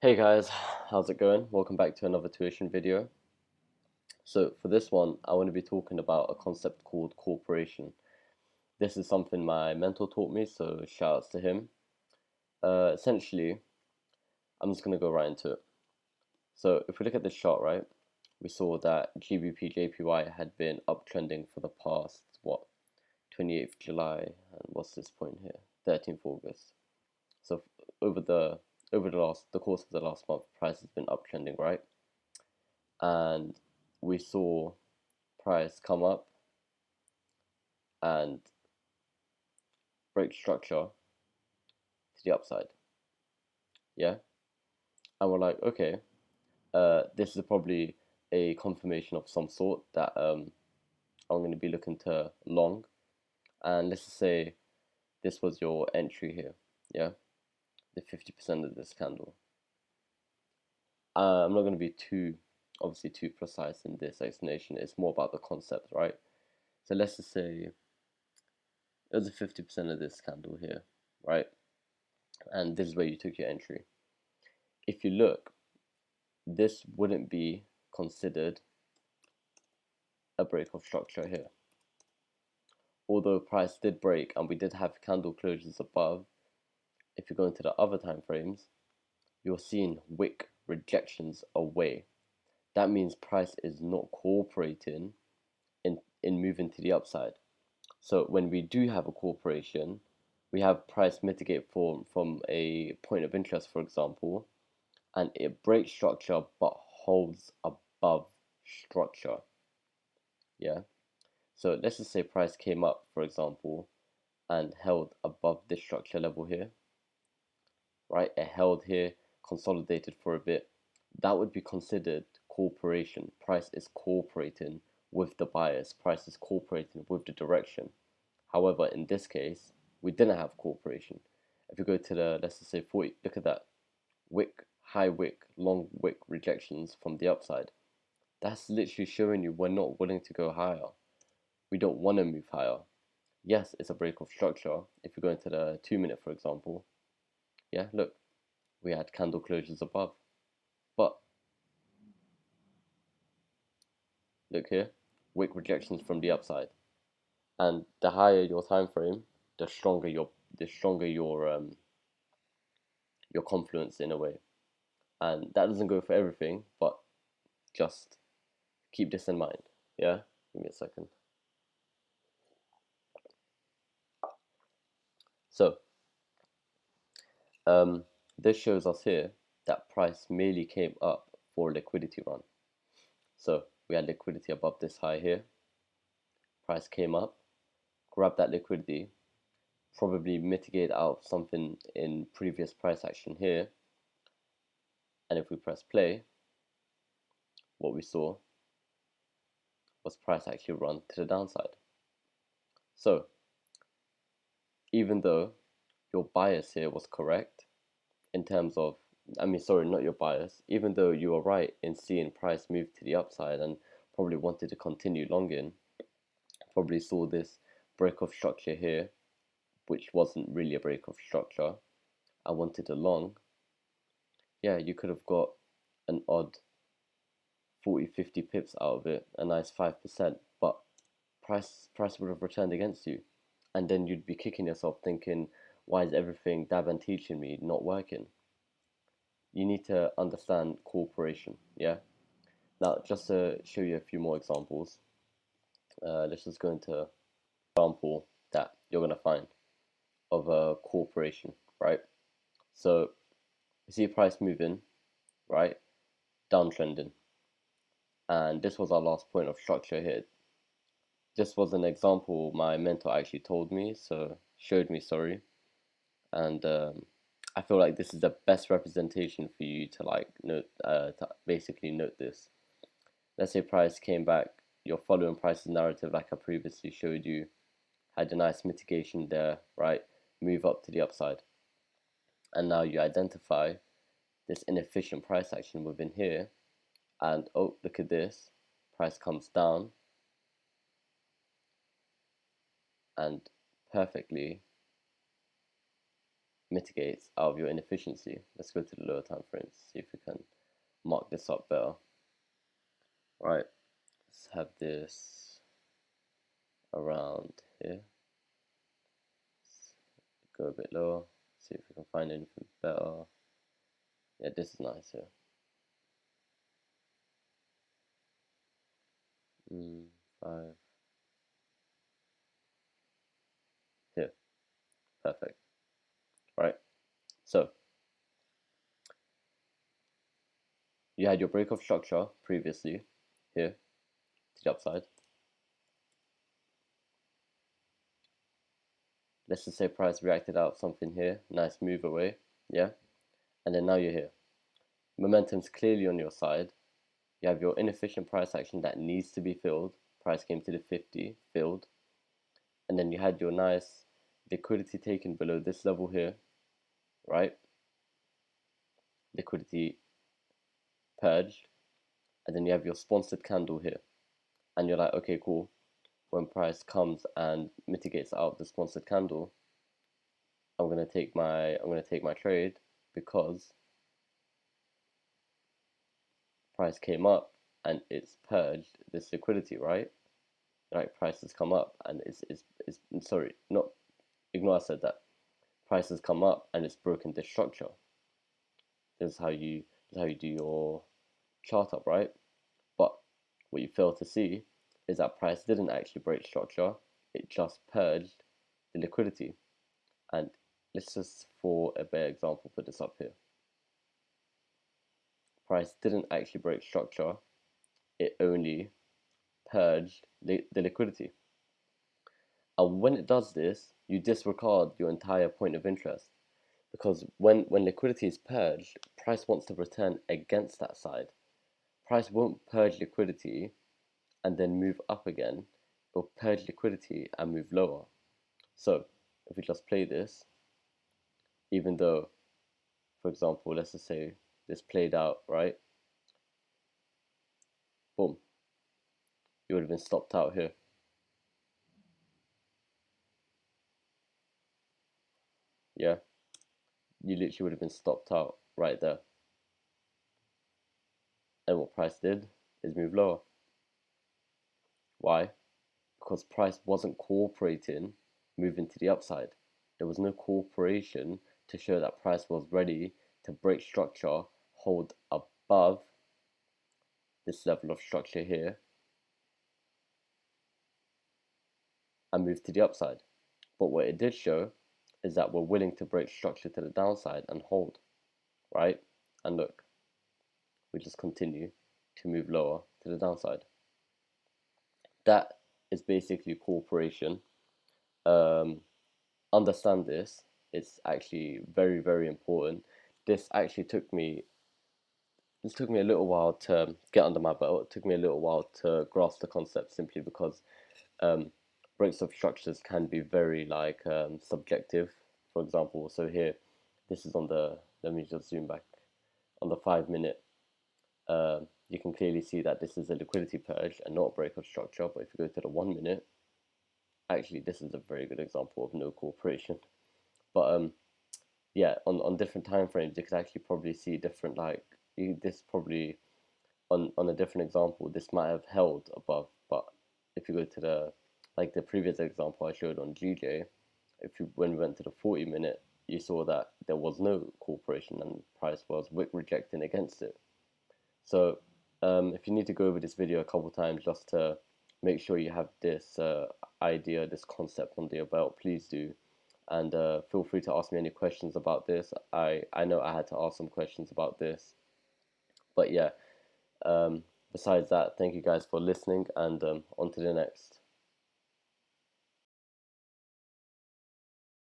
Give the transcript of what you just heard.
Hey guys, how's it going? Welcome back to another tuition video. So for this one, I want to be talking about a concept called corporation. This is something my mentor taught me, so shout outs to him. Essentially, I'm just going to go right into it. So if we look at this chart, right, we saw that GBP JPY had been uptrending for the past, 28th July, and what's this point here? 13th August. So over the course of the last month, price has been uptrending, right? And we saw price come up and break structure to the upside. Yeah, and we're like, okay, this is probably a confirmation of some sort that I'm going to be looking to long. And let's just say this was your entry here. Yeah, the 50% of this candle. I'm not going to be obviously too precise in this explanation. It's more about the concept, right? So let's just say it was a 50% of this candle here, right? And this is where you took your entry. If you look, this wouldn't be considered a break of structure here. Although price did break and we did have candle closures above, if you go into the other time frames, you're seeing wick rejections away. That means price is not cooperating in moving to the upside. So when we do have a corporation, we have price mitigate from a point of interest, for example, and it breaks structure but holds above structure. Yeah. So let's just say price came up, for example, and held above this structure level here, right? It held here, consolidated for a bit. That would be considered cooperation. Price is cooperating with the bias. Price is cooperating with the direction. However, in this case, we didn't have cooperation. If you go to the, let's just say 40, look at that. Wick, high wick, long wick rejections from the upside. That's literally showing you we're not willing to go higher. We don't want to move higher. Yes, it's a break of structure. If you go into the 2 minute, for example, yeah, look, we had candle closures above. But look here, wick rejections from the upside. And the higher your time frame, the stronger your confluence in a way. And that doesn't go for everything, but just keep this in mind. Yeah? Give me a second. So, this shows us here that price merely came up for a liquidity run. So we had liquidity above this high here. Price came up, grabbed that liquidity, probably mitigate out something in previous price action here. And if we press play, what we saw was price actually run to the downside. So even though your bias here was correct in terms of, sorry, not your bias, even though you were right in seeing price move to the upside and probably wanted to continue long in, probably saw this break of structure here, which wasn't really a break of structure. I wanted a long. Yeah, you could have got an odd 40, 50 pips out of it, a nice 5%, but price would have returned against you. And then you'd be kicking yourself thinking, why is everything Davan teaching me not working? You need to understand cooperation, yeah? Now, just to show you a few more examples, let's just go into an example that you're going to find of a corporation, right? So you see price moving, right? Downtrending. And this was our last point of structure here. This was an example my mentor actually told me, so showed me, sorry. And I feel like this is the best representation for you to like note, to basically note this. Let's say price came back, you're following price's narrative like I previously showed you, had a nice mitigation there, right? Move up to the upside. And now you identify this inefficient price action within here, and oh, look at this, price comes down and perfectly mitigates out of your inefficiency. Let's go to the lower time frames, see if we can mark this up better. Right, let's have this around here. Let's go a bit lower, see if we can find anything better. Yeah, this is nice here. 5 here, perfect. Right, so you had your break of structure previously here to the upside. Let's just say price reacted out of something here, nice move away, yeah, and then now you're here. Momentum's clearly on your side. You have your inefficient price action that needs to be filled. Price came to the 50, filled, and then you had your nice liquidity taken below this level here, right? Liquidity purged, and then you have your sponsored candle here, and you're like, okay, cool. When price comes and mitigates out of the sponsored candle, I'm gonna take my trade because price came up and it's purged this liquidity, right? Like price has come up and it's sorry, not ignore I said that. Price has come up and it's broken this structure. This is how you do your chart up, right? But what you fail to see is that price didn't actually break structure, it just purged the liquidity. And let's just, for a better example, put this up here. Price didn't actually break structure, it only purged the liquidity. And when it does this, you disregard your entire point of interest. Because when liquidity is purged, price wants to return against that side. Price won't purge liquidity and then move up again. It will purge liquidity and move lower. So if we just play this, even though, for example, let's just say this played out, right? Boom. You would have been stopped out here. Yeah. You literally would have been stopped out right there. And what price did is move lower. Why? Because price wasn't cooperating, moving to the upside. There was no cooperation to show that price was ready to break structure, hold above this level of structure here, and move to the upside. But what it did show is that we're willing to break structure to the downside and hold, right? And look, we just continue to move lower to the downside. That is basically cooperation. Understand this. It's actually very, very important. This actually took me a little while to get under my belt. It took me a little while to grasp the concept, simply because breaks of structures can be very like subjective. For example, so here, this is on the, let me just zoom back, on the 5 minute. You can clearly see that this is a liquidity purge and not a break of structure. But if you go to the 1 minute, actually this is a very good example of no cooperation. But yeah, on different time frames, you could actually probably see different, like, this probably on a different example, this might have held above. But if you go to the previous example I showed on GJ, when we went to the 40 minute, you saw that there was no cooperation and price was wick rejecting against it. So if you need to go over this video a couple times just to make sure you have this idea, this concept under your belt, please do. And feel free to ask me any questions about this. I know I had to ask some questions about this. But yeah, besides that, thank you guys for listening, and on to the next.